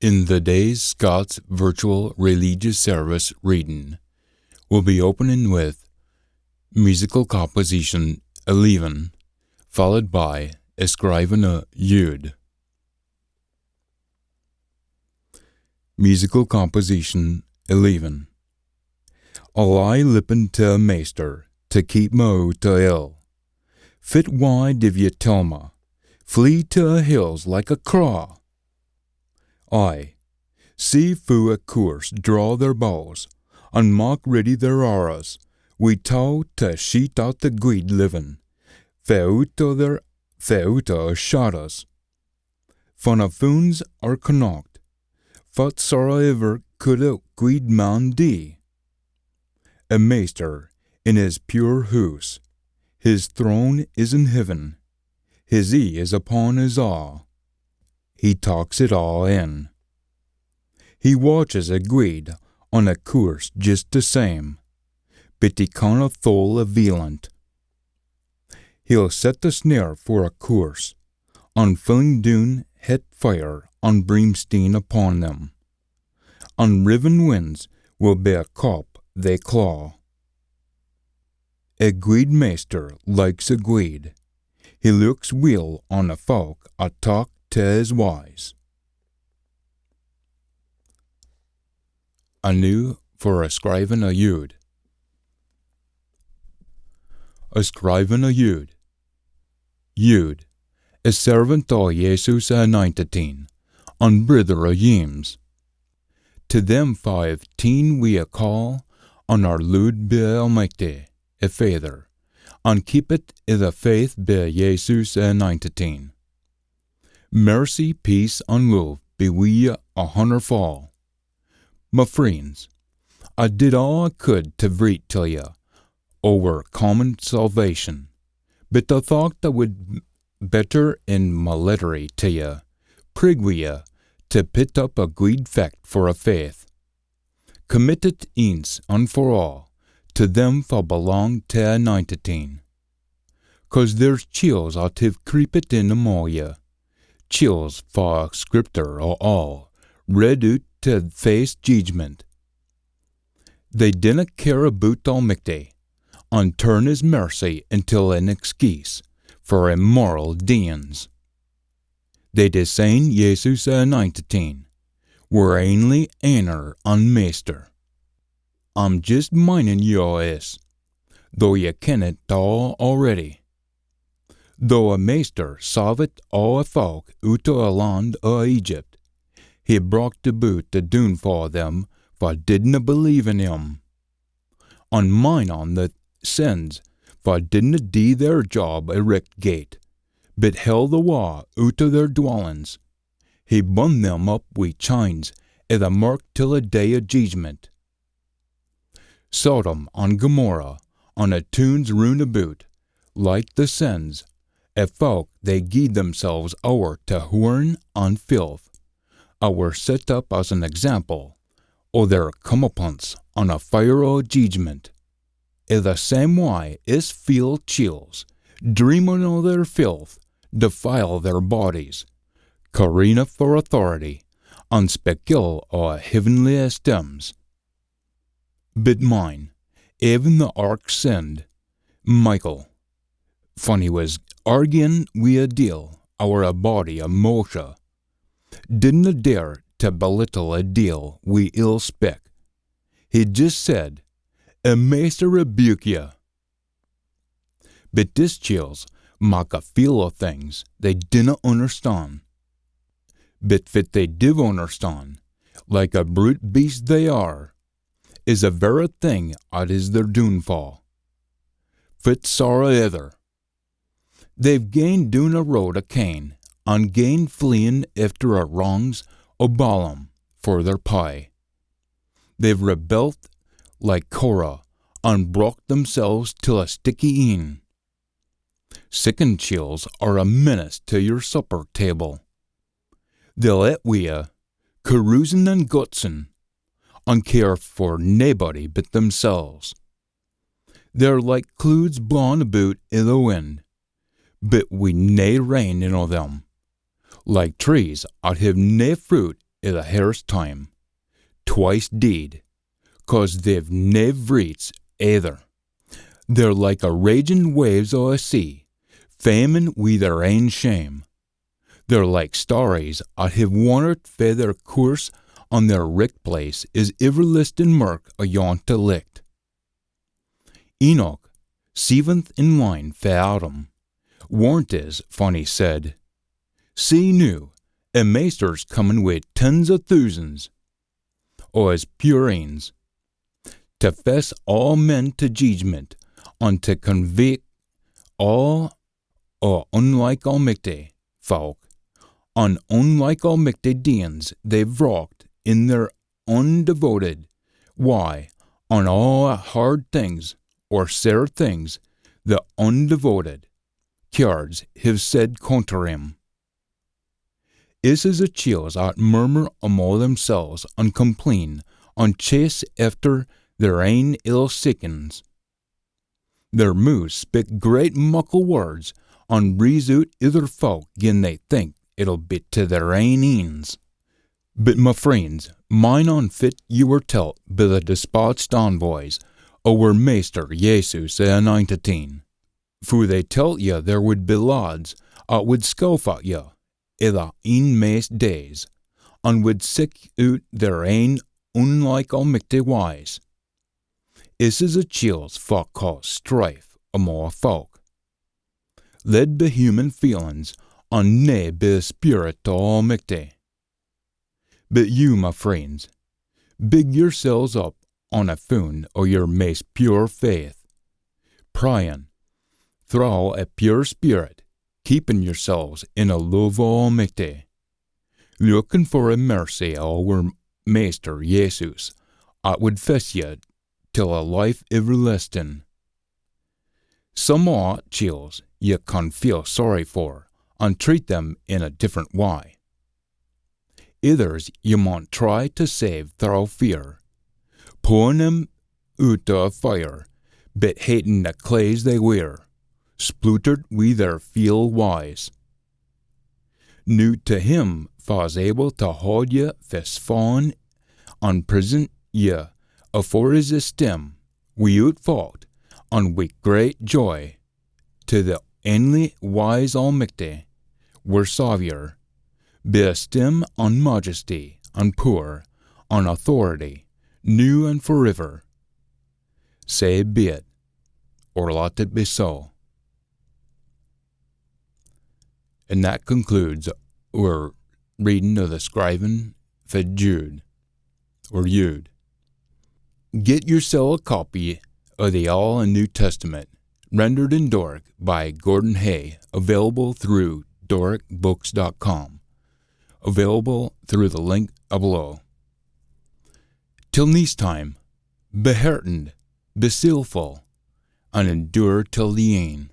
In the day's Scots virtual religious service reading, we'll be opening with musical composition 11, followed by Escriving a Jude. Musical composition 11. Allei lippen te meester, te keep me te ill. Fit why div ye tell me, flee to hills like a craw. I see fu a course draw their bows, and mock ready their arrows. We tow to sheet out the guid livin', feuta shot us. Van a foons are connacht, fat sorroever could a guid man die. A meester in his pure house, his throne is in heaven, his eye is upon his awe. He talks it all in. He watches a guid on a course just the same, but he canna thole a violent. He'll set the snare for a course, on filling doon het fire on brimstone upon them. On riven winds will be a cop they claw. A guid meester likes a guid. He looks weel on a folk a talk to his wise. Anew for Escriving a Jude. Escriving a Jude. Jude, a servant o Jesus anointed, on brother o James. To them 15 we a call, on our Lord be Almighty, a Father, and keep it I the faith be Jesus anointed. Mercy, peace, and love be we a hundredfold. My friends, I did all I could to write to you over common salvation, but I thought I would better in my letter to you, prig we you to pit up a good fact for a faith. Commit it eens and for all to them for belong to anointed. 'Cause there's chills ought to creepit in among you, chills for scripture or all, read out to face judgment. They dinna care about Almighty, and turn His mercy until an excuse for immoral deans. They disdain Jesus anointed, were ainly einer and meester. I'm just minding you is, though ye ken it all already. Though a meester salvet all a folk out o' a land o' Egypt, he brought about the doon for them for didna believe in him. On mine on the sins for didna do their job erect gate, but held the wa out of their dwellings. He bund them up wi' chains I the mark till a day of judgment. Sodom and Gomorrah on a tunes round about, like the sins, a folk they gied themselves o'er to whoring and filth, were set up as an example o' their comeuppance on a fire o' judgment. I the same way is feel chills, dreaming o' their filth, defile their bodies, carina for authority, and speckle o' heavenly esteems. But mine, even the ark sinned, Michael, funny was arguing wi' a deal o'er a body of Moshe, didna dare to belittle a deal wi' ill spec. He just said, a maester rebuke ye. But this chills mak a feel o' things they dinna understand. But fit they div understand, like a brute beast they are, is a very thing at is their doonfall. Fit sorrow either. They've gained doon a road o' Cain, and gain fleeing after a wrongs o' Balaam for their pie. They've rebelled like Korah, and broke themselves till a sticky een. Sickened chills are a menace to your supper table. They'll et wi' you, carousing and gutsin', and care for naebody but themselves. They're like clouds blown about I the wind, but we nae rain in o' them. Like trees 'at have nae fruit i' the hair's time, twice deed, 'cause they've nev reached either. They're like a raging waves o' a sea, famin' wi' their ain shame. They're like starries 'at have wandered fae their course on their richt place is everlasting mirk ayont to licht. Enoch, seventh in line fae Adam, warn't is, funny said, See new, a maester's comin' wi' tens o' thousands o' his purines, to fess all men to jeegment, and to convict all o' unlike almighty folk, on unlike almighty deeds they've wrought in their undevoted, why, on all hard things, or sair things, the undevoted cards have said contra him. Is as a chills at murmur amo themselves and complain and chase after their ain ill sickens. Their mouths spit great muckle words and breeze out other folk gin they think it'll be to their ain ends. But my friends, mine unfit you were telt by the despatched envoys our Master Jesus anointed, for they telt you there would be lads 'at would scoff at you i' the inmaist days, and would sick out their ain unlike almighty wise. This is a chills folk cause strife amo folk, led by human feelings, and nae by the Spirit o' Almighty. But you, my friends, big yourselves up on a found o' your maist pure faith, praying, through a pure spirit, keeping yourselves in a love o' Almighty, looking for a mercy o' our Master Jesus, 'at would fess you till a life everlasting. Some o' chills you can feel sorry for, and treat them in a different way. Others you might try to save through fear, pulling them out of fire, but hating the clays they wear, spluttered wi' their feel wise. New to him fa's able to hold you fast fawn and present you afore his esteem, without fault and with great joy, to the only wise Almighty, our Saviour, be esteem and majesty and power and authority, new and forever. Say be it, or let it be so. And that concludes our reading of the scriving for Jude, or Jude. Get yourself a copy of the Old and New Testament, rendered in Doric by Gordan M Hay, available through doricbooks.com, available through the link below. Till next time, be heartened, be skillful, and endure till the end.